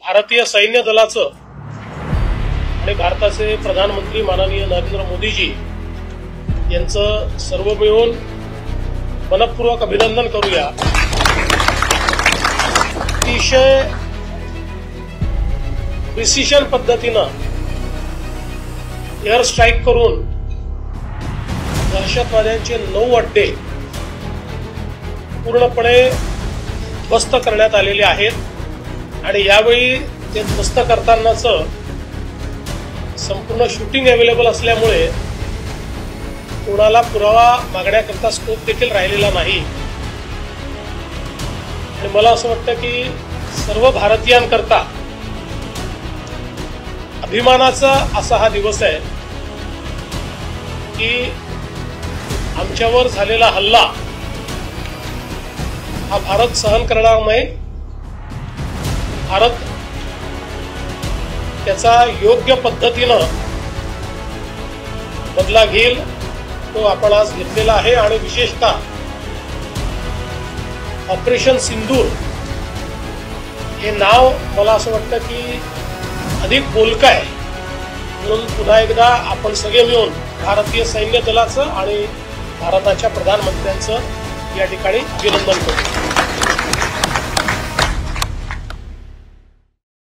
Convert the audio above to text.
भारतीय सैन्य दलाचं आणि भारताचे प्रधानमंत्री माननीय नरेंद्र मोदीजी यांचं सर्व मिळून मनपूर्वक अभिनंदन करूया। अतिशय प्रिसिशन पद्धतीनं एअर स्ट्राईक करून दहशतवाद्यांचे 9 अड्डे पूर्णपणे ध्वस्त करण्यात आलेले आहेत आणि यावेळी ते ध्वस्त करतानाचं संपूर्ण शूटिंग अवेलेबल असल्यामुळे कोणाला पुरावा मागण्याकरता स्कोप देखील राहिलेला नाही। आणि मला असं वाटतं की सर्व भारतीयांकरता अभिमानाचा असा हा दिवस आहे की आमच्यावर झालेला हल्ला हा भारत सहन करणार नाही। भारत त्याचा योग्य पद्धतीनं बदला घेईल, तो आपण आज घेतलेला आहे। आणि विशेषतः ऑपरेशन सिंदूर हे नाव मला असं वाटतं की अधिक बोलकं आहे, म्हणून पुन्हा एकदा आपण सगळे मिळून भारतीय सैन्य दलाचं आणि भारताच्या प्रधानमंत्र्यांचं या ठिकाणी अभिनंदन करतो।